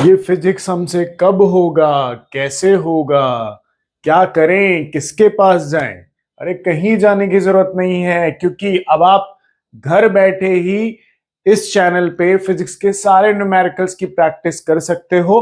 ये फिजिक्स हमसे कब होगा, कैसे होगा, क्या करें, किसके पास जाएं? अरे कहीं जाने की जरूरत नहीं है, क्योंकि अब आप घर बैठे ही इस चैनल पे फिजिक्स के सारे न्यूमेरिकल्स की प्रैक्टिस कर सकते हो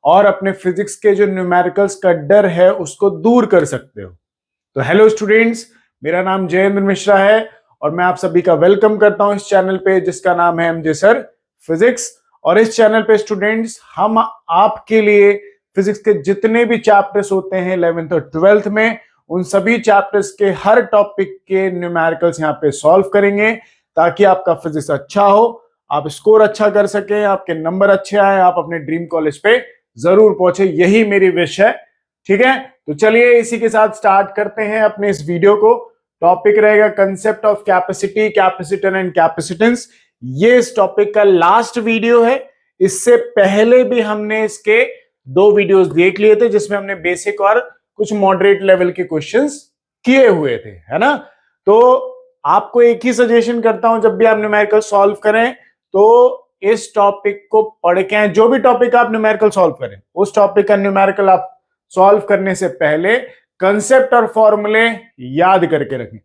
और अपने फिजिक्स के जो न्यूमेरिकल्स का डर है उसको दूर कर सकते हो। तो हेलो स्टूडेंट्स, मेरा नाम जयेंद्र मिश्रा है और मैं आप सभी का वेलकम करता हूं इस चैनल पे जिसका नाम है एमजे सर फिजिक्स। और इस चैनल पे स्टूडेंट्स हम आपके लिए फिजिक्स के जितने भी चैप्टर्स होते हैं 11th और 12th में, उन सभी चैप्टर्स के हर टॉपिक के न्यूमेरिकल्स यहाँ पे सॉल्व करेंगे ताकि आपका फिजिक्स अच्छा हो, आप स्कोर अच्छा कर सके, आपके नंबर अच्छे आए, आप अपने ड्रीम कॉलेज पे जरूर पहुंचे। यही मेरी विश है। ठीक है, तो चलिए इसी के साथ स्टार्ट करते हैं अपने इस वीडियो को। टॉपिक रहेगा concept of capacity, capacitor and capacitance. ये इस टॉपिक का लास्ट वीडियो है। इससे पहले भी हमने इसके 2 वीडियोस देख लिए थे जिसमें हमने बेसिक और कुछ मॉडरेट लेवल के क्वेश्चंस किए हुए थे, है ना। तो आपको एक ही सजेशन करता हूं, जब भी आप न्यूमेरिकल सॉल्व करें तो इस टॉपिक को पढ़ के, जो भी टॉपिक आप न्यूमेरिकल सॉल्व करें उस टॉपिक का न्यूमेरिकल आप सॉल्व करने से पहले कंसेप्ट और फॉर्मूले याद करके रखें।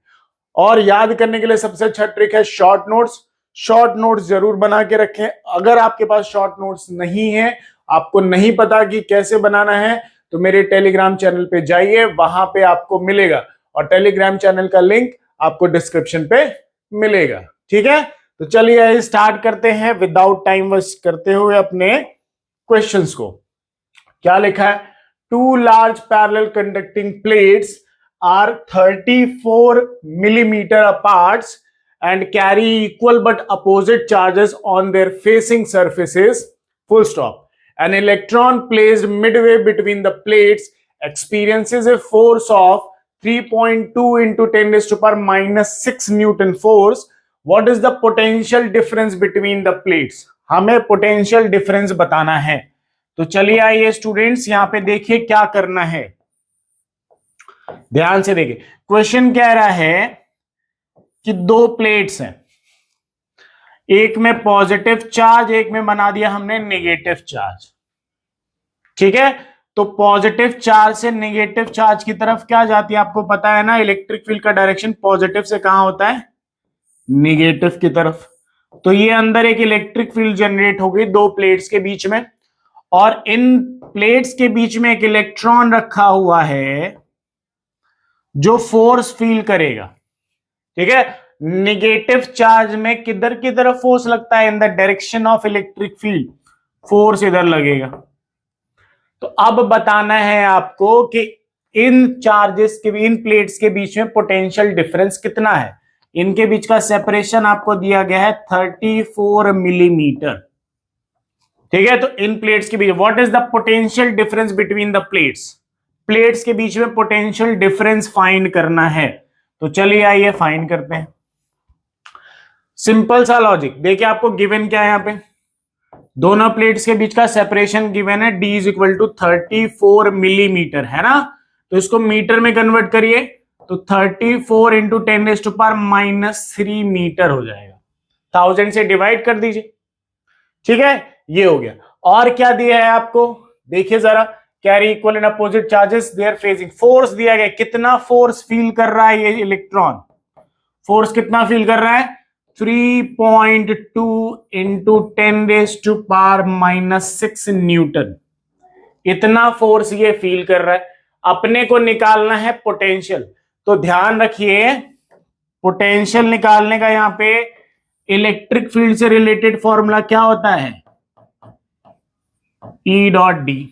और याद करने के लिए सबसे अच्छा ट्रिक है शॉर्ट नोट्स। शॉर्ट नोट्स जरूर बना के रखें। अगर आपके पास शॉर्ट नोट्स नहीं है, आपको नहीं पता कि कैसे बनाना है, तो मेरे टेलीग्राम चैनल पे जाइए, वहां पे आपको मिलेगा और टेलीग्राम चैनल का लिंक आपको डिस्क्रिप्शन पे मिलेगा। ठीक है, तो चलिए स्टार्ट करते हैं विदाउट टाइम वेस्ट करते हुए अपने क्वेश्चंस को। क्या लिखा है? Two large parallel conducting plates are 34 millimeter apart and carry equal but opposite charges on their facing surfaces. Full stop. An electron placed midway between the plates experiences a force of 3.2 into 10 raised to power minus 6 Newton force. What is the potential difference between the plates? हमें potential difference बताना है। तो चलिए आइए students, यहां पे देखिए क्या करना है। ध्यान से देखिए, क्वेश्चन कह रहा है कि 2 प्लेट्स हैं, एक में पॉजिटिव चार्ज, एक में बना दिया हमने नेगेटिव चार्ज। ठीक है, तो पॉजिटिव चार्ज से नेगेटिव चार्ज की तरफ क्या जाती है आपको पता है ना। इलेक्ट्रिक फील्ड का डायरेक्शन पॉजिटिव से कहां होता है? नेगेटिव की तरफ। तो ये अंदर एक इलेक्ट्रिक फील्ड जनरेट हो गई 2 प्लेट्स के बीच में, और इन प्लेट्स के बीच में एक इलेक्ट्रॉन रखा हुआ है जो फोर्स फील करेगा। ठीक है, नेगेटिव चार्ज में किधर की तरफ फोर्स लगता है? In the direction of electric field, force इधर लगेगा। तो अब बताना है आपको कि इन चार्जेस के, इन प्लेट्स के बीच में पोटेंशियल डिफरेंस कितना है। इनके बीच का सेपरेशन आपको दिया गया है 34 मिलीमीटर। ठीक है, तो इन प्लेट्स के बीच what is the potential difference between the plates? Plates के बीच में पोटेंशियल डिफरेंस फाइंड करना है। तो चलिए आइए फाइंड करते हैं। सिंपल सा लॉजिक देखिए, आपको गिवन क्या है यहाँ पे, दोनों प्लेट्स के बीच का सेपरेशन गिवन है, d is equal to 34 millimetre, है ना। तो इसको मीटर में कन्वर्ट करिए तो 34 into 10 raise to power minus 3 metre हो जाएगा। 1000 से डिवाइड कर दीजिए। ठीक है, ये हो गया। और क्या दिया है आपको देखिए जरा, carry equal and opposite charges there facing. Force दिया गया, कितना फोर्स फील कर रहा है ये इलेक्ट्रॉन? फोर्स कितना फील कर रहा है? 3.2 into 10 raise to power minus 6 newton. इतना फोर्स ये फील कर रहा है। अपने को निकालना है पोटेंशियल। तो ध्यान रखिए, पोटेंशियल निकालने का यहां पे इलेक्ट्रिक फील्ड से रिलेटेड फॉर्मूला क्या होता है? E dot D.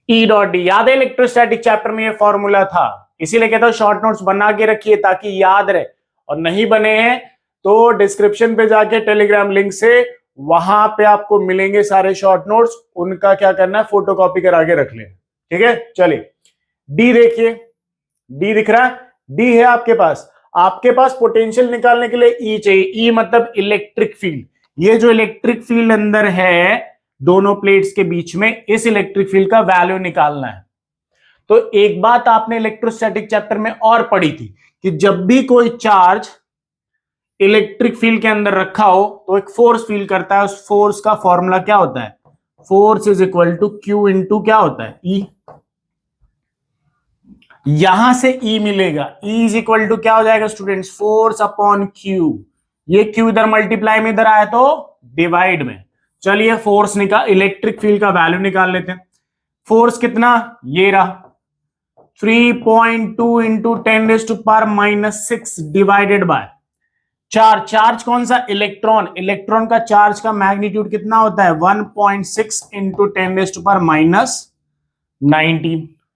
E dot D याद है, इलेक्ट्रोस्टैटिक चैप्टर में ये फॉर्मूला था। इसीलिए कहता हूं शॉर्ट नोट्स बना के रखिए ताकि याद रहे, और नहीं बने हैं तो डिस्क्रिप्शन पे जाके टेलीग्राम लिंक से वहां पे आपको मिलेंगे सारे शॉर्ट नोट्स। उनका क्या करना है, फोटोकॉपी करा के रख लें। ठीक है, चलिए डी देखिए, डी दिख रहा है, डी है आपके पास। आपके पास पोटेंशियल निकालने के लिए ई चाहिए। ई मतलब इलेक्ट्रिक फील्ड। ये जो इलेक्ट्रिक फील्ड अंदर है दोनों प्लेट्स के बीच में, इस इलेक्ट्रिक फील्ड का वैल्यू निकालना है। तो एक बात आपने इलेक्ट्रोस्टैटिक चैप्टर में और पढ़ी थी कि जब भी कोई चार्ज इलेक्ट्रिक फील्ड के अंदर रखा हो तो एक फोर्स फील करता है, उस फोर्स का फॉर्मूला क्या होता है? Force is equal to Q into क्या होता है ई, यहां से ई मिलेगा, ई इज इक्वल टू क्या हो जाएगा स्टूडेंट्स, फोर्स अपॉन क्यू, ये क्यू इधर मल्टीप्लाई में इधर आया तो डिवाइड में। चलिए फोर्स निकाल, इलेक्ट्रिक फील्ड का वैल्यू निकाल लेते हैं। फोर्स कितना, ये रहा 3.2 into 10⁻⁻6 divided by charge, charge कौन सा, इलेक्ट्रॉन, इलेक्ट्रॉन का चार्ज का मैग्नीट्यूड कितना होता है 1.6 इंटू 10⁻⁹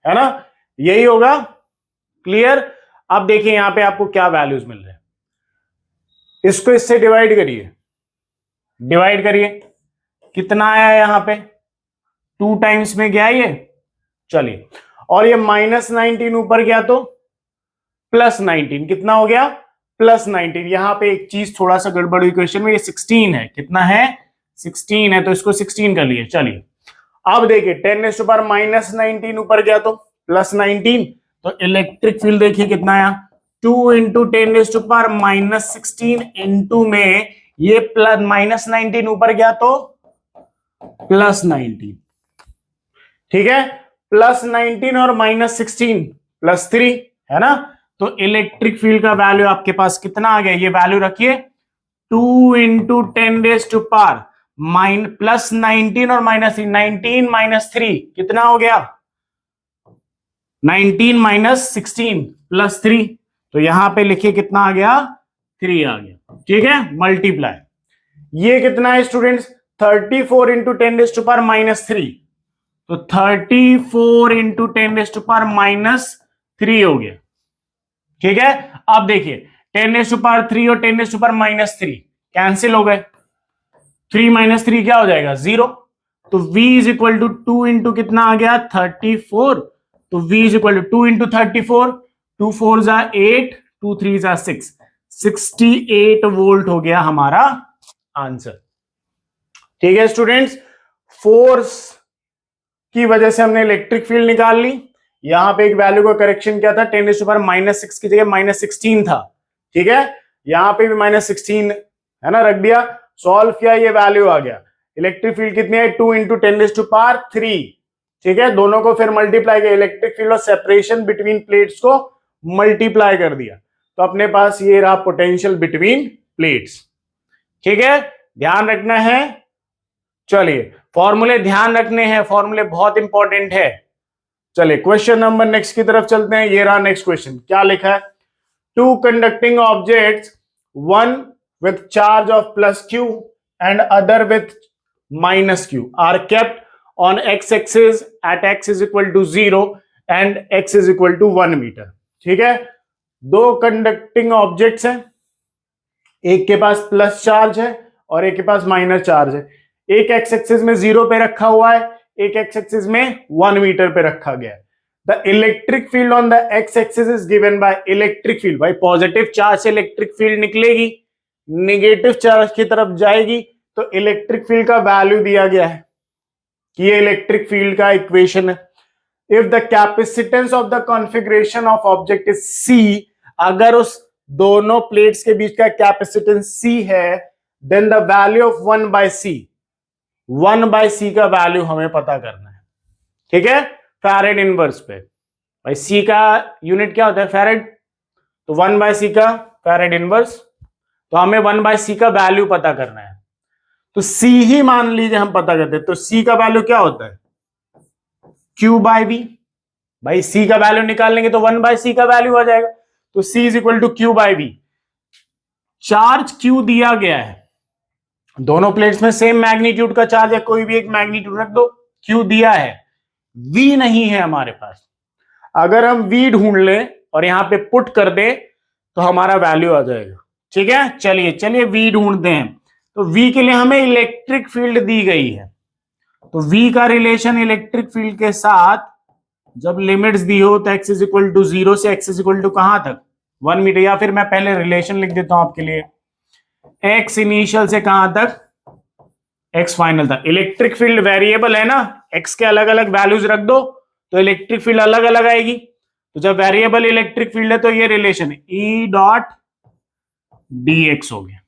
है ना, यही होगा। क्लियर। अब देखिए यहां पे आपको क्या वैल्यूज मिल रहे हैं, इसको इससे डिवाइड करिए, डिवाइड करिए, कितना आया यहां पे 2 टाइम्स में गया ये, चलिए, और ये -19 ऊपर गया तो +19, कितना हो गया +19। यहां पे एक चीज थोड़ा सा गड़बड़ हुई क्वेश्चन में, ये 16 है, कितना है 16 है, तो इसको 16 कर लिए। चलिए अब देखिए 10⁻⁻19 ऊपर गया तो +19, तो इलेक्ट्रिक फील्ड देखिए कितना आया 2 इंटू 10⁻⁻16 इंटू में ये -19 ऊपर गया तो +19, ठीक है, +19 और -16 +3 है ना, तो इलेक्ट्रिक फील्ड का वैल्यू आपके पास कितना आ गया, ये वैल्यू रखिए 2 इंटू 10⁻⁻ +19 और -3 कितना हो गया 19 - 16 +3, तो यहां पे लिखिए कितना आ गया 3 आ गया, ठीक है, मल्टीप्लाई। ये कितना है स्टूडेंट्स 34 इंटू 10⁻⁻3, तो 34 इंटू 10⁻⁻3 हो गया, ठीक है। अब देखिए 10⁻3 और 10⁻⁻3 कैंसिल हो गए, 3 - 3 क्या हो जाएगा 0, तो v is equal to 2 into कितना आ गया 34, तो v is equal to 2 into 34, 2 4 जा 8, 2 3 जा 6, 68 वोल्ट हो गया हमारा आंसर, ठीक है स्टूडेंट्स। फोर्स की वजह से हमने इलेक्ट्रिक फील्ड निकाल ली, यहां पे एक वैल्यू का करेक्शन किया था 10⁻⁻6 की जगह -16 था, ठीक है, यहां पे भी -16 है ना रख दिया, सॉल्व किया, ये वैल्यू आ गया। इलेक्ट्रिक फील्ड कितनी है 2 इंटू 10⁻3, ठीक है, दोनों को फिर मल्टीप्लाई किया, इलेक्ट्रिक फील्ड और सेपरेशन बिटवीन प्लेट्स को मल्टीप्लाई कर दिया, तो अपने पास ये रहा पोटेंशियल बिटवीन प्लेट्स, ठीक है, ध्यान रखना है। चलिए फॉर्मूले ध्यान रखने हैं, फॉर्मूले बहुत इंपॉर्टेंट है। चलिए क्वेश्चन नंबर नेक्स्ट की तरफ चलते हैं, ये रहा नेक्स्ट क्वेश्चन, क्या लिखा है, 2 conducting objects, one with charge of +q and other with -q are kept on x-axis at x is equal to 0 and x is equal to 1 metre, ठीक है, दो कंडक्टिंग ऑब्जेक्ट्स हैं, एक के पास प्लस चार्ज है और एक के पास माइनस चार्ज है, एक एक्स एक्सिस में 0 पे रखा हुआ है, एक एक्स एक्सिस में 1 मीटर पे रखा गया है। The electric field on the x axis is given by electric field, भाई पॉजिटिव चार्ज से इलेक्ट्रिक फील्ड निकलेगी, नेगेटिव चार्ज की तरफ जाएगी, तो इलेक्ट्रिक फील्ड का वैल्यू दिया गया है कि ये इलेक्ट्रिक फील्ड का इक्वेशन है। If the capacitance of the configuration of object is C, अगर उस दोनों प्लेट्स के बीच का कैपेसिटेंस सी है, then the value of 1/c, 1/c का वैल्यू हमें पता करना है, ठीक है, फैरेड इनवर्स पे, भाई सी का यूनिट क्या होता है फैरेड, तो 1/c का फैरेड इनवर्स, तो हमें 1/c का वैल्यू पता करना है, तो c ही मान लीजिए हम पता करते हैं, तो c का वैल्यू क्या होता है q/v, भाई c का वैल्यू निकाल लेंगे तो 1/c का वैल्यू आ जाएगा, तो c is equal to q/v। Charge q दिया गया है, दोनों प्लेट्स में सेम मैग्नीट्यूड का चार्ज है, कोई भी एक मैग्नीट्यूड रख दो, q दिया है, v नहीं है हमारे पास, अगर हम v ढूंढ लें और यहां पे पुट कर दे तो हमारा वैल्यू आ जाएगा, ठीक है। चलिए चलिए v ढूंढते हैं, तो v के लिए हमें इलेक्ट्रिक फील्ड दी गई है, तो v का रिलेशन इलेक्ट्रिक फील्ड के साथ जब लिमिट्स दी हो तो x इज इक्वल टू 0 से x इज इक्वल टू कहां तक 1 मीटर, या फिर मैं पहले रिलेशन लिख देता हूं आपके लिए, x इनिशियल से कहां तक x फाइनल तक। इलेक्ट्रिक फील्ड वेरिएबल है ना, x के अलग अलग वैल्यूज रख दो तो इलेक्ट्रिक फील्ड अलग अलग आएगी, तो जब वेरिएबल इलेक्ट्रिक फील्ड है तो ये रिलेशन है E डॉट dx हो गया,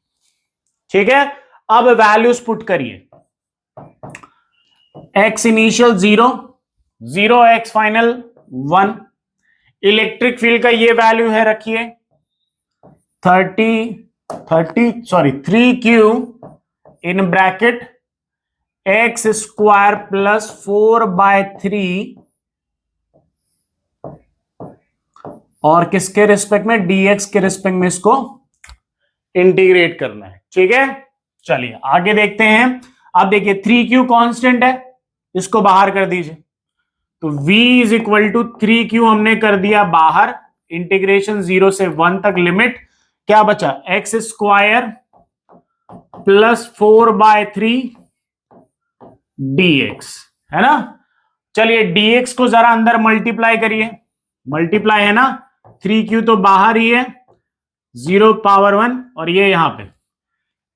ठीक है। अब वैल्यूज पुट करिए, x initial 0, 0 x final 1। Electric field का ये वैल्यू है, रखिए 3q in bracket x square plus 4/3 और किसके रिस्पेक्ट में, dx के रिस्पेक्ट में इसको इंटीग्रेट करना है। ठीक है, चलिए आगे देखते हैं। अब देखिए 3q कांस्टेंट है, इसको बाहर कर दीजिए। तो v is equal to 3q हमने कर दिया बाहर, इंटीग्रेशन 0 से 1 तक लिमिट, क्या बचा x स्क्वायर प्लस 4/3 dx, है ना। चलिए dx को जरा अंदर मल्टीप्लाई करिए, मल्टीप्लाई है ना, 3q तो बाहर ही है, 0 पावर 1 और ये यहां पे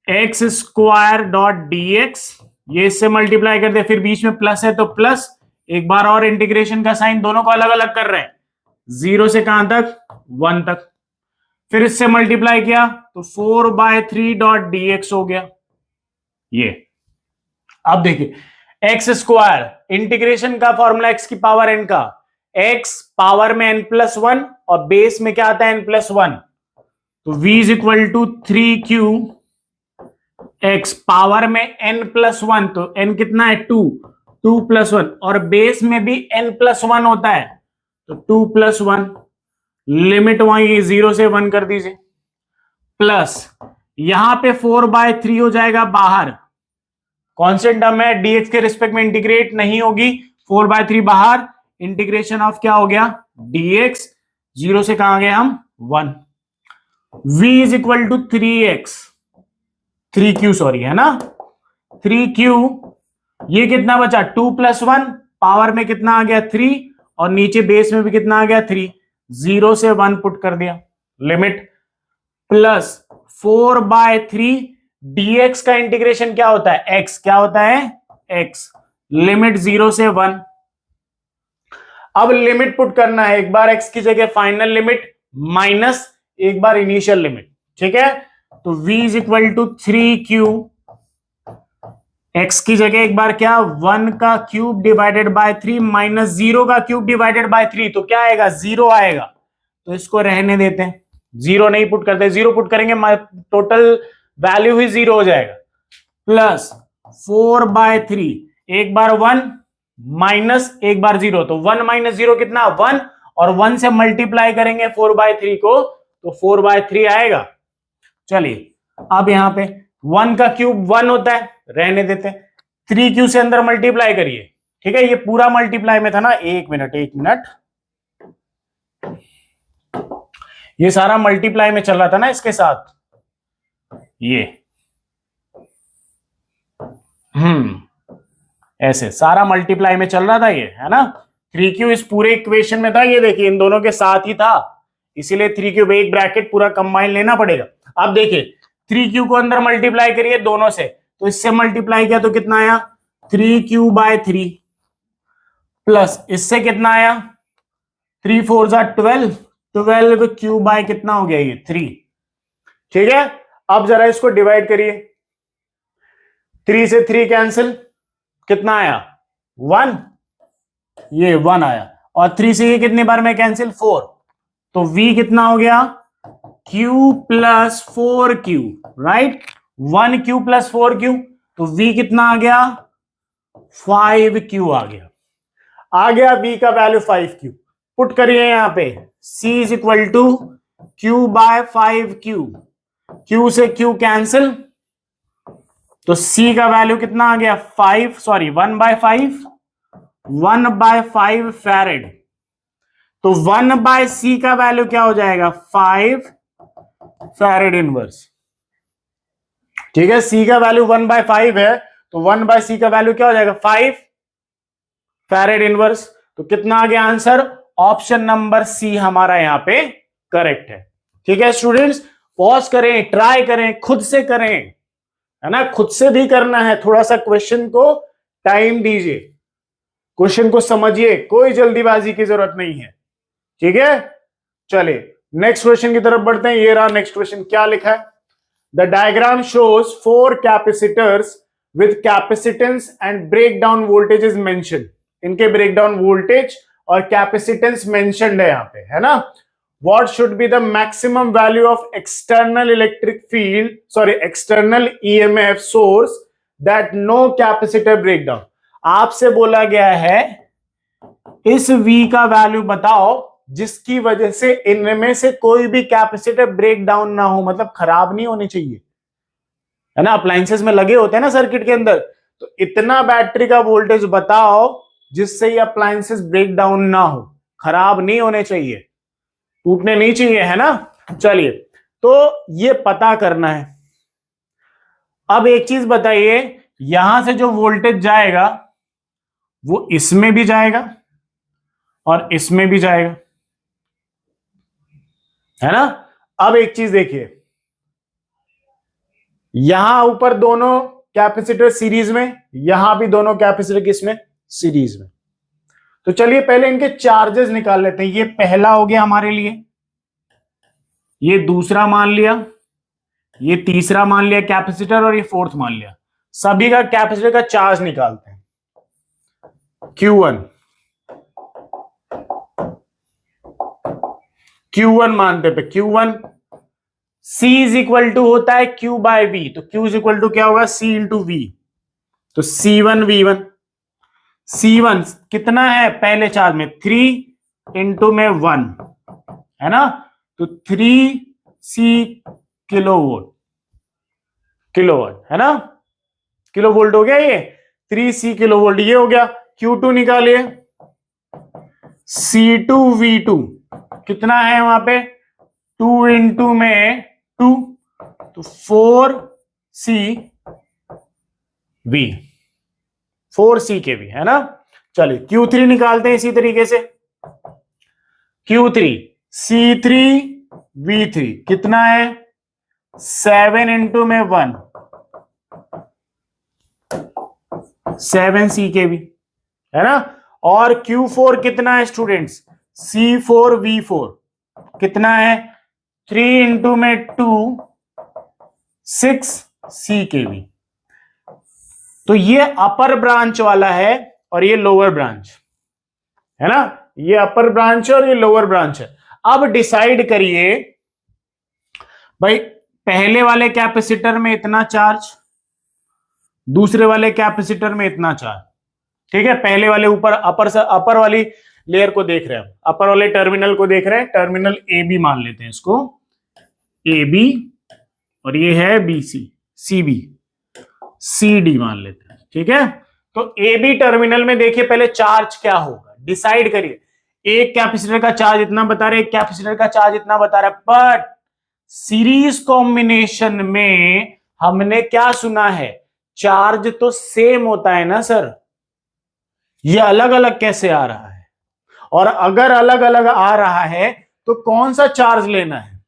एक्स स्क्वायर डॉट dx, ये इससे मल्टीप्लाई कर दे, फिर बीच में प्लस है तो प्लस, एक बार और इंटीग्रेशन का साइन दोनों को अलग अलग कर रहे हैं, 0 से कहां तक 1 तक, फिर इससे मल्टीप्लाई किया तो 4/3 डॉट dx हो गया ये। अब देखिए एक्स स्क्वायर, इंटीग्रेशन का फॉर्मूला एक्स की पावर एन का, एक्स पावर में n+1 और बेस में क्या आता है n+1, तो v is equal to 3q x power में n+1, तो n कितना है 2, 2+1 और बेस में भी n+1 होता है, तो 2+1, लिमिट वहीं 0 से 1 कर दीजिए, प्लस यहां पे 4/3 हो जाएगा बाहर, कांस्टेंट टर्म है, dx के रिस्पेक्ट में इंटीग्रेट नहीं होगी, 4/3 बाहर, इंटीग्रेशन ऑफ क्या हो गया dx, 0 से कहां गए हम 1, v is equal to 3q sorry, है ना, 3q, ये कितना बचा 2+1, पावर में कितना आ गया 3 और नीचे बेस में भी कितना आ गया 3, 0 से 1 पुट कर दिया, लिमिट प्लस 4/3 dx का इंटीग्रेशन क्या होता है x, क्या होता है x, लिमिट 0 से 1। अब लिमिट पुट करना है, एक बार x की जगह फाइनल लिमिट माइनस एक बार इनिशियल लिमिट, ठीक है। तो v is equal to 3q, x की जगह एक बार क्या 1 का क्यूब डिवाइडेड बाय 3 माइनस 0 का क्यूब डिवाइडेड बाय 3, तो क्या आएगा 0 आएगा, तो इसको रहने देते हैं, 0 नहीं पुट करते, 0 पुट करेंगे टोटल वैल्यू ही 0 हो जाएगा, प्लस 4/3, एक बार 1 माइनस एक बार 0, तो 1 माइनस 0 कितना 1, और 1 से मल्टीप्लाई करेंगे 4/3 को तो 4/3 आएगा। चलिए अब यहां पे 1 का क्यूब 1 होता है, रहने देते हैं, 3q से अंदर मल्टीप्लाई करिए, ठीक है, ये पूरा मल्टीप्लाई में था ना, एक मिनट ये सारा मल्टीप्लाई में चल रहा था ना इसके साथ, ये ऐसे सारा मल्टीप्लाई में चल रहा था ये, है ना, 3q इस पूरे इक्वेशन में था, ये देखिए इन दोनों के साथ ही था, इसीलिए 3q एक ब्रैकेट पूरा कंबाइन लेना पड़ेगा। अब देखिए 3q को अंदर मल्टीप्लाई करिए दोनों से, तो इससे मल्टीप्लाई किया तो कितना आया 3q/3, प्लस इससे कितना आया 3 4 12, 12q बाय कितना हो गया ये 3, ठीक है। अब जरा इसको डिवाइड करिए, 3 से 3 कैंसिल, कितना आया 1, ये 1 आया, और 3 से ये कितनी बार में कैंसिल 4, तो v कितना हो गया q plus 4q, right, 1q plus 4q, तो v कितना आ गया 5q आ गया v का वैल्यू 5q, पुट करिए यहां पे c is equal to q by 5q, q से q कैंसिल, तो c का वैल्यू कितना आ गया 1/5 फैरेड, तो 1/c का वैल्यू क्या हो जाएगा 5 फैरेड इनवर्स, ठीक है, c का वैल्यू 1/5 है, तो 1/c का वैल्यू क्या हो जाएगा 5 फैरेड इनवर्स, तो कितना आ गया आंसर, ऑप्शन नंबर सी हमारा यहां पे करेक्ट है। ठीक है स्टूडेंट्स, पॉज करें, ट्राई करें, खुद से करें, है ना, खुद से भी करना है, थोड़ा सा क्वेश्चन को टाइम दीजिए, क्वेश्चन को समझिए, कोई जल्दीबाजी की जरूरत नहीं है, ठीक है। चलिए नेक्स्ट क्वेश्चन की तरफ बढ़ते हैं, ये रहा नेक्स्ट क्वेश्चन, क्या लिखा है, the diagram shows 4 capacitors with capacitance and break down voltage is mention. इनके ब्रेक डाउन वोल्टेज और कैपेसिटेंस मेंशनड है यहां पे, है ना। What should be the maximum value of external electric field, sorry external EMF source that no capacitor break down. आपसे बोला गया है इस V का वैल्यू बताओ जिसकी वजह से इनमें से कोई भी कैपेसिटर ब्रेक डाउन ना हो, मतलब खराब नहीं होनी चाहिए, है ना। अप्लायंसेस में लगे होते हैं ना सर्किट के अंदर, तो इतना बैटरी का वोल्टेज बताओ जिससे ये अप्लायंसेस ब्रेक डाउन ना हो, खराब नहीं होने चाहिए, टूटने नहीं चाहिए, है ना। चलिए, तो ये पता करना है। अब एक चीज बताइए, यहां से जो वोल्टेज जाएगा वो इसमें भी जाएगा और इसमें भी जाएगा, है ना। अब एक चीज देखिए, यहां ऊपर दोनों कैपेसिटर सीरीज में, यहां भी दोनों कैपेसिटर किसमें, सीरीज में। तो चलिए पहले इनके चार्जेस निकाल लेते हैं। ये पहला हो गया हमारे लिए, ये दूसरा मान लिया, ये तीसरा मान लिया कैपेसिटर, और ये फोर्थ मान लिया। सभी का कैपेसिटर का चार्ज निकालते हैं। Q1 मानते पे Q1 C is equal to होता है Q बाय V, तो Q इज इक्वल टू क्या होगा, C इंटू V। तो C1 V1, C1 कितना है पहले चार्ज में 3 इंटू में 1, है ना। तो 3C किलोवाट, है ना। किलो वोल्ट हो गया ये, 3C किलो वोल्ट ये हो गया। Q2 निकालिए, C2 V2 कितना है वहां पे 2 इंटू में 2, तो 4C V, 4C के V, है ना। चलिए Q3 निकालते हैं इसी तरीके से। Q3 C3 V3 कितना है 7 इंटू में 1, 7C के V, है ना। और Q4 कितना है स्टूडेंट्स, C4 V4 कितना है 3 इंटू में 2, 6C के V। तो ये अपर ब्रांच वाला है और ये लोअर ब्रांच, है ना। ये अपर ब्रांच है और ये लोअर ब्रांच है। अब डिसाइड करिए भाई, पहले वाले कैपेसिटर में इतना चार्ज, दूसरे वाले कैपेसिटर में इतना चार्ज, ठीक है। पहले वाले ऊपर अपर वाली लेयर को देख रहे हैं, अपर वाले टर्मिनल को देख रहे हैं, टर्मिनल ए बी मान लेते हैं इसको, ए बी, और ये है B C, C B, C D मान लेते हैं, ठीक है। तो ए बी टर्मिनल में देखिए पहले चार्ज क्या होगा, डिसाइड करिए। एक कैपेसिटर का चार्ज इतना बता रहे, एक कैपेसिटर का चार्ज इतना बता रहा है, बट सीरीज कॉम्बिनेशन में हमने क्या सुना है, चार्ज तो सेम होता है ना सर, ये अलग अलग कैसे आ रहा है। और अगर अलग अलग आ रहा है तो कौन सा चार्ज लेना है।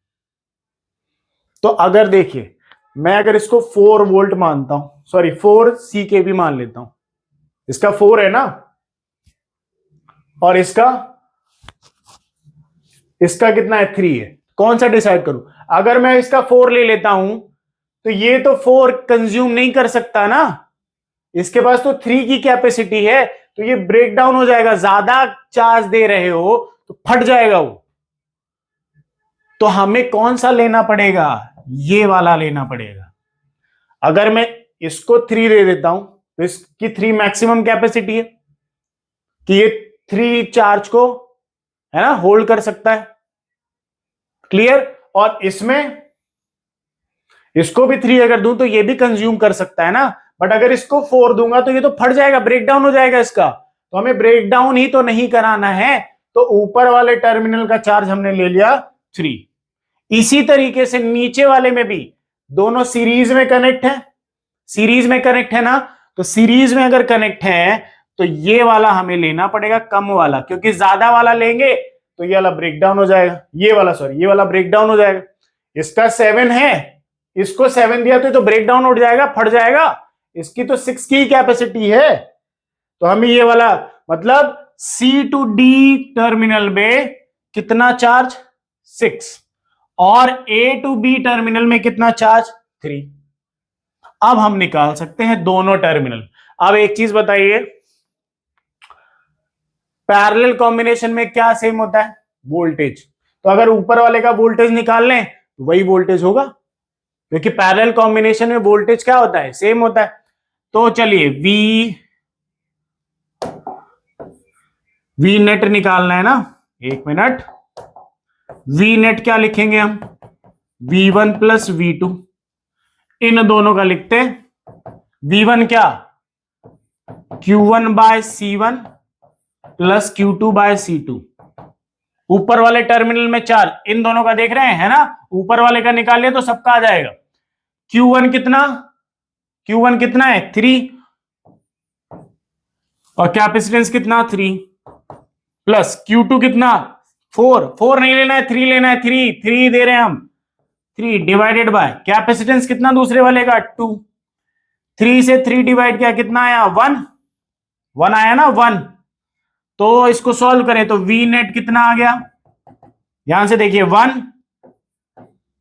तो अगर देखिए, मैं अगर इसको 4 वोल्ट मानता हूं, सॉरी 4C के भी मान लेता हूं, इसका 4 है ना, और इसका कितना है 3 है, कौन सा डिसाइड करूं। अगर मैं इसका 4 ले लेता हूं तो ये तो 4 कंज्यूम नहीं कर सकता ना, इसके पास तो 3 की कैपेसिटी है, तो ये ब्रेक डाउन हो जाएगा, ज्यादा चार्ज दे रहे हो तो फट जाएगा वो। तो हमें कौन सा लेना पड़ेगा, ये वाला लेना पड़ेगा। अगर मैं इसको 3 दे देता हूं तो इसकी 3 मैक्सिमम कैपेसिटी है कि ये 3 चार्ज को, है ना, होल्ड कर सकता है, क्लियर। और इसमें इसको भी 3 अगर दूं तो ये भी कंज्यूम कर सकता है ना, बट अगर इसको 4 दूंगा तो ये तो फट जाएगा, ब्रेक डाउन हो जाएगा इसका। तो हमें ब्रेक डाउन ही तो नहीं कराना है, तो ऊपर वाले टर्मिनल का चार्ज हमने ले लिया 3। इसी तरीके से नीचे वाले में भी दोनों सीरीज में कनेक्ट है, सीरीज में कनेक्ट है ना, तो सीरीज में अगर कनेक्ट है तो ये वाला हमें लेना पड़ेगा कम वाला, क्योंकि ज्यादा वाला लेंगे तो ये वाला ब्रेक डाउन हो जाएगा, ये वाला ब्रेक डाउन हो जाएगा। इसका 7 है, इसको 7 दिया तो ब्रेक डाउन हो जाएगा, फट जाएगा। इसकी तो 6 की कैपेसिटी है, तो हमें ये वाला, मतलब C टू D टर्मिनल में कितना चार्ज 6, और A टू B टर्मिनल में कितना चार्ज 3। अब हम निकाल सकते हैं दोनों टर्मिनल। अब एक चीज बताइए, पैरेलल कॉम्बिनेशन में क्या सेम होता है? वोल्टेज। तो अगर ऊपर वाले का वोल्टेज निकाल लें तो वही वोल्टेज होगा, क्योंकि पैरेलल कॉम्बिनेशन में वोल्टेज क्या होता है? सेम होता है। तो चलिए वी नेट निकालना है ना, एक मिनट। वी नेट क्या लिखेंगे हम? V1 प्लस V2, इन दोनों का लिखते हैं। V1 क्या? Q1 bye C1 plus Q2 bye C2। ऊपर वाले टर्मिनल में 4, इन दोनों का देख रहे हैं, है ना? ऊपर वाले का निकाल लिया तो सबका आ जाएगा। Q1 कितना? Q1 कितना है? 3, और कैपेसिटेंस कितना? 3, प्लस Q2 कितना? 4। 4 नहीं लेना है, 3 लेना है। 3 दे रहे हैं हम। 3 डिवाइडेड बाय कैपेसिटेंस कितना दूसरे वाले का? 2। 3 से 3 डिवाइड किया, कितना आया? 1 आया ना, 1। तो इसको सॉल्व करें तो वी नेट कितना आ गया? यहां से देखिए 1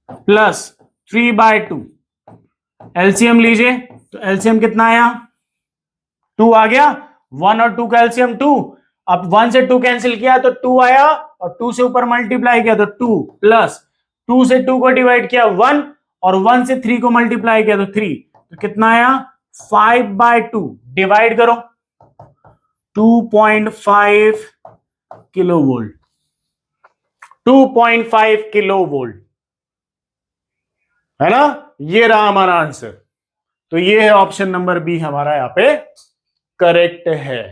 प्लस 3/2, एलसीएम लीजिए तो एलसीएम कितना आया? 2 आ गया। 1 और 2 का एलसीएम 2। अब 1 से 2 कैंसिल किया तो 2 आया, और 2 से ऊपर मल्टीप्लाई किया तो 2, प्लस 2 से 2 को डिवाइड किया 1, और 1 से 3 को मल्टीप्लाई किया तो 3। तो कितना आया? 5/2। डिवाइड करो, 2.5 किलो वोल्ट। 2.5 किलो वोल्ट, है ना? ये रहा हमारा आंसर। तो ये है ऑप्शन नंबर बी हमारा यहां पे करेक्ट है।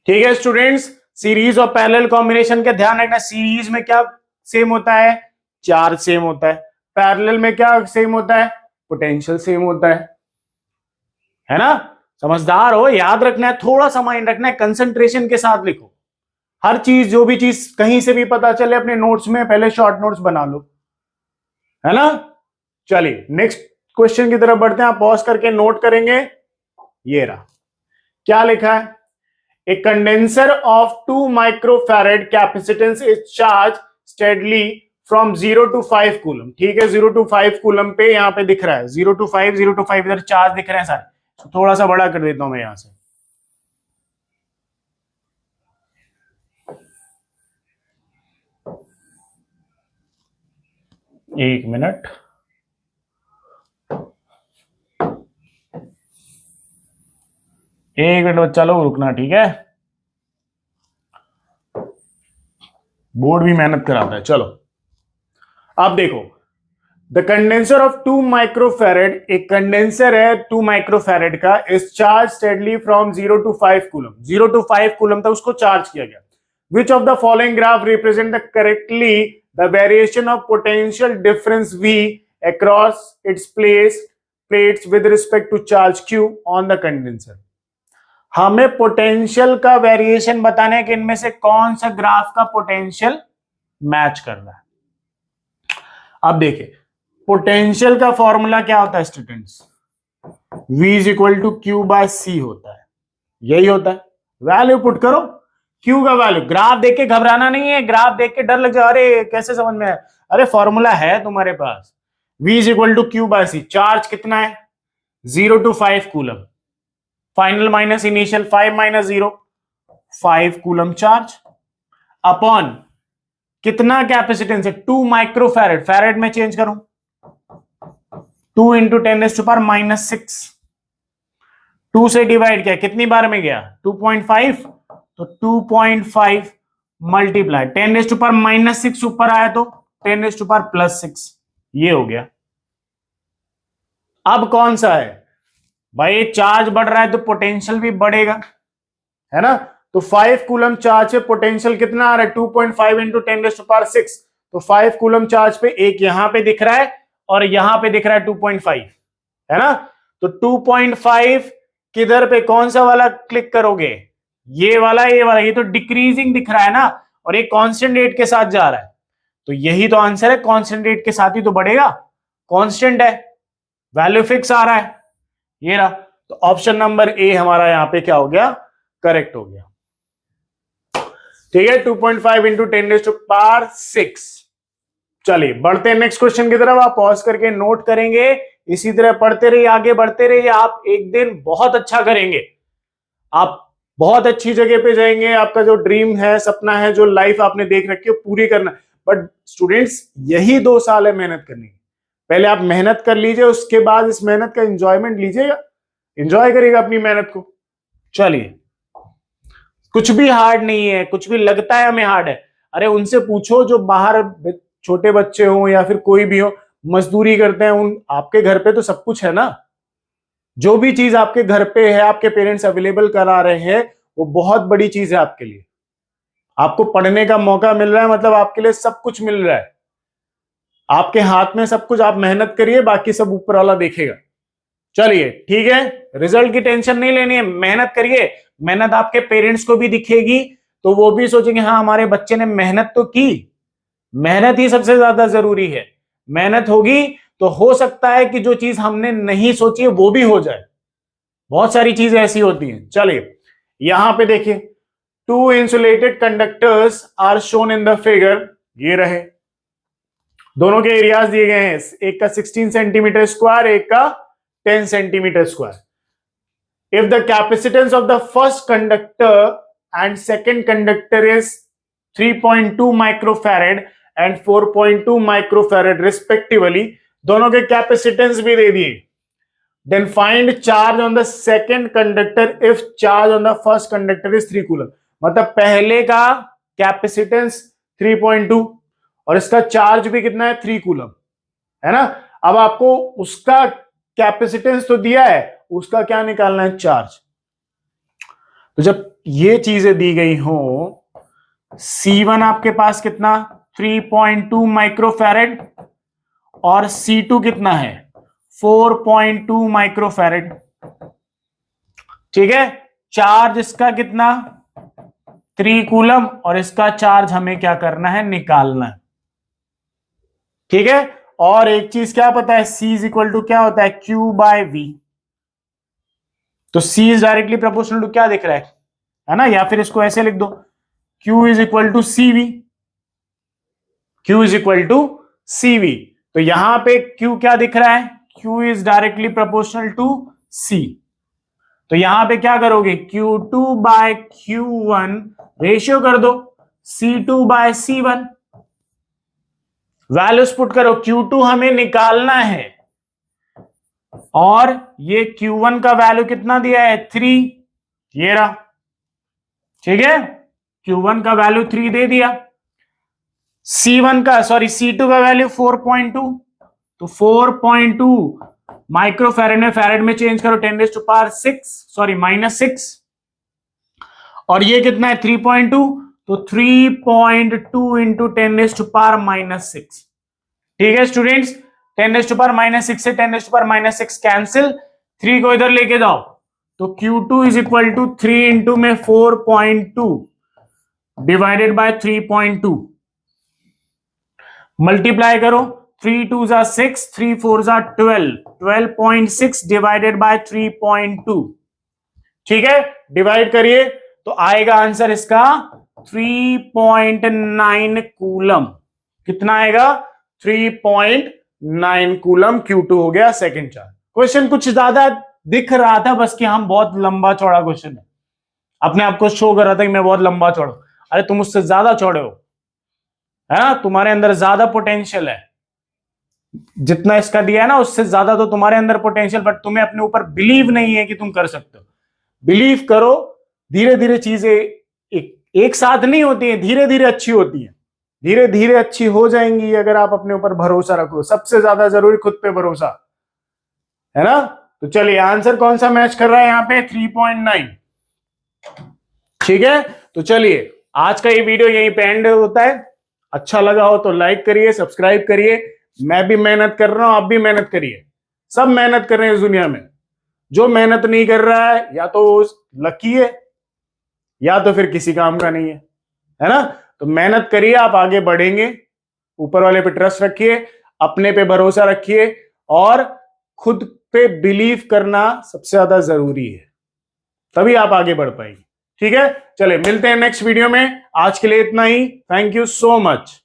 ठीक है स्टूडेंट्स, सीरीज और पैरेलल कॉम्बिनेशन का ध्यान रखना। सीरीज में क्या सेम होता है? चार्ज सेम होता है। पैरेलल में क्या सेम होता है? पोटेंशियल सेम होता है ना? समझदार हो, याद रखना है, थोड़ा सा माइंड रखना है, कंसंट्रेशन के साथ लिखो। हर चीज, जो भी चीज कहीं से भी पता चले अपने नोट्स में पहले शॉर्ट नोट्स बना लो, है ना? चलिए नेक्स्ट क्वेश्चन की तरफ बढ़ते हैं। आप पॉज करके नोट करेंगे। ये रहा, क्या लिखा है? A condenser of 2 microfarad capacitance is charged steadily from 0 to 5 coulomb. ठीक है, 0 to 5 कूलम पे यहां पे दिख रहा है 0 to 5, 0 to 5 इधर चार्ज दिख रहे हैं सारे। तो थोड़ा सा बड़ा कर देता हूं मैं यहां से। एक मिनट, बच्चा लोग रुकना, ठीक है? बोर्ड भी मेहनत कराता है। चलो अब देखो, द कंडेंसर ऑफ 2 माइक्रोफैरेड, एक कंडेंसर है 2 माइक्रोफैरेड का, is charge steadily from 0 to 5 coulomb. 0 to 5 coulomb तक उसको चार्ज किया गया। Which of the following graph represent the correctly the variation of potential difference V across its plates with respect to charge Q on the condenser। हमें potential का variation बताना है कि इनमें से कौन सा ग्राफ का पोटेंशियल मैच कर रहा है। अब देखिए, पोटेंशियल का फॉर्मूला क्या होता है students? V is equal to Q by C होता है, यही होता है। वैल्यू पुट करो, Q का वैल्यू। ग्राफ देख के घबराना नहीं है, ग्राफ देख के डर लग जाए, अरे कैसे समझ में आया? अरे फॉर्मूला है तुम्हारे पास, V is equal to Q by C। Charge कितना है? 0 to 5 coulomb. Final minus initial, 5 minus 0, 5 coulomb charge, upon कितना कैपेसिटेंस है? 2 माइक्रोफैरेड। फैरेड में चेंज करूं, 2 इंटू 10⁻⁻6। 2 से डिवाइड किया, कितनी बार में गया? 2.5। तो 2.5 मल्टीप्लाई 10⁻⁻6 ऊपर आया तो 10⁻+6, ये हो गया। अब कौन सा है भाई? चार्ज बढ़ रहा है तो पोटेंशियल भी बढ़ेगा, है ना? तो 5 कूलम चार्ज पे पोटेंशियल कितना आ रहा है? 2.5 इंटू 10⁻6। तो 5 कूलम चार्ज पे एक यहां पे दिख रहा है और यहां पे दिख रहा है 2.5, है ना? तो 2.5 किधर पे, कौन सा वाला क्लिक करोगे? ये वाला, ये वाला। ये तो डिक्रीजिंग दिख रहा है ना, और ये कांस्टेंट रेट के साथ जा रहा है। तो यही तो आंसर है, कांस्टेंट रेट के साथ ही तो बढ़ेगा। कांस्टेंट है, वैल्यू फिक्स आ रहा है, ये रहा। तो ऑप्शन नंबर ए हमारा यहां पे क्या हो गया? करेक्ट हो गया। ठीक है, 2.5 इंटू 10⁻⁶। चलिए बढ़ते हैं नेक्स्ट क्वेश्चन की तरफ। आप पॉज करके नोट करेंगे इसी तरह पढ़ते रहिए, आगे बढ़ते रहिए, आप एक दिन बहुत अच्छा करेंगे, आप बहुत अच्छी जगह पे जाएंगे, आपका जो ड्रीम है, सपना है, जो लाइफ आपने देख रखी है पूरी करना। बट स्टूडेंट्स यही 2 साल है मेहनत करने की, पहले आप मेहनत कर लीजिए, उसके बाद इस मेहनत का एंजॉयमेंट लीजिएगा, एंजॉय करिएगा अपनी मेहनत को। चलिए, कुछ भी हार्ड नहीं है, कुछ भी लगता है हमें हार्ड है, अरे उनसे पूछो जो बाहर छोटे बच्चे हो या फिर कोई भी हो मजदूरी करते हैं, उन आपके घर पे तो सब कुछ है ना, जो भी चीज आपके घर पे है, आपके पेरेंट्स अवेलेबल करा रहे हैं, वो बहुत बड़ी चीज है आपके लिए। आपको पढ़ने का मौका मिल रहा है, मतलब आपके लिए सब कुछ मिल रहा है, आपके हाथ में सब कुछ, आप मेहनत करिए, बाकी सब ऊपर वाला देखेगा। चलिए ठीक है, रिजल्ट की टेंशन नहीं लेनी है, मेहनत करिए, मेहनत आपके पेरेंट्स को भी दिखेगी, तो वो भी सोचेंगे हाँ हमारे बच्चे ने मेहनत तो की। मेहनत ही सबसे ज्यादा जरूरी है, मेहनत होगी तो हो सकता है कि जो चीज हमने नहीं सोची है वो भी हो जाए, बहुत सारी चीजें ऐसी होती हैं। चलिए यहां पे देखिए, 2 insulated conductors are shown in the figure, ये रहे, दोनों के एरियाज दिए गए हैं, एक का 16 सेंटीमीटर स्क्वायर, एक का 10 centimetre square. If the capacitance of the first conductor and second conductor is 3.2 microfarad and 4.2 microfarad respectively, दोनों के कैपेसिटेंस भी दे दिए। Then find charge on the second conductor if charge on the first conductor is 3 coulomb, मतलब पहले का capacitance 3.2 और इसका चार्ज भी कितना है, 3 कूलम, है ना। अब आपको उसका कैपेसिटेंस तो दिया है, उसका क्या निकालना है, चार्ज। तो जब ये चीजें दी गई हो, C1 आपके पास कितना 3.2 माइक्रोफैरेड और C2 कितना है 4.2 माइक्रोफैरेड, ठीक है। चार्ज इसका कितना 3 कूलम और इसका चार्ज हमें क्या करना है, निकालना है, ठीक है। और एक चीज क्या पता है, C इज इक्वल टू क्या होता है, Q बाय V, तो C is directly proportional to क्या दिख रहा है ना, या फिर इसको ऐसे लिख दो, Q is equal to CV, Q is equal to CV। तो यहां पे Q क्या दिख रहा है, Q is directly proportional to C, तो यहां पे क्या करोगे, Q2 बाय Q1 रेशियो कर दो, C2 bye C1, values put करो, Q2 हमें निकालना है और ये Q1 का वैल्यू कितना दिया है 3, ये रहा, ठीक है, Q1 का वैल्यू 3 दे दिया, C2 का वैल्यू 4.2, तो 4.2 माइक्रोफैरेड में फैरेड में चेंज करो, 10⁻⁶ और ये कितना है 3.2, तो 3.2 इंटू 10⁻⁻⁶, ठीक है स्टूडेंट्स। 10⁻⁻⁶ से 10⁻⁻⁶ कैंसिल, 3 को इधर लेके जाओ, तो Q2 is equal to 3 into में 4.2 डिवाइडेड बाय 3.2, मल्टीप्लाई करो, 3 2 जा 6, 3 4 जा 12, 12.6 डिवाइडेड बाय 3.2, ठीक है, डिवाइड करिए तो आएगा आंसर इसका 3.9 कूलम, कितना आएगा 3.9 कूलम, Q2 हो गया सेकंड चार्ज। क्वेश्चन कुछ ज्यादा दिख रहा था बस कि हम बहुत लंबा चौड़ा क्वेश्चन है, अपने आप को शो कर रहा था कि मैं बहुत लंबा चौड़ा, अरे तुम उससे ज्यादा चौड़े हो, है ना, तुम्हारे अंदर ज्यादा पोटेंशियल है, जितना इसका दिया है ना उससे ज्यादा तो तुम्हारे अंदर पोटेंशियल, बट तुम्हें अपने ऊपर बिलीव नहीं है कि तुम कर सकते हो। बिलीव करो, धीरे धीरे चीजें एक साथ नहीं होती है, धीरे धीरे अच्छी होती है, धीरे धीरे अच्छी हो जाएंगी अगर आप अपने ऊपर भरोसा रखो, सबसे ज्यादा जरूरी खुद पे भरोसा, है ना। तो चलिए आंसर कौन सा मैच कर रहा है यहाँ पे 3.9, ठीक है। तो चलिए आज का ये वीडियो यहीं पे एंड होता है, अच्छा लगा हो तो लाइक करिए, सब्सक्राइब करिए, मैं भी मेहनत कर रहा हूं, आप भी मेहनत करिए, सब मेहनत कर रहे हैं इस दुनिया में, जो मेहनत नहीं कर रहा है या तो लकी है या तो फिर किसी काम का नहीं है ना। तो मेहनत करिए, आप आगे बढ़ेंगे, ऊपर वाले पे ट्रस्ट रखिए, अपने पे भरोसा रखिए और खुद पे बिलीव करना सबसे ज्यादा जरूरी है, तभी आप आगे बढ़ पाएंगे, ठीक है। चले मिलते हैं नेक्स्ट वीडियो में, आज के लिए इतना ही, थैंक यू सो मच।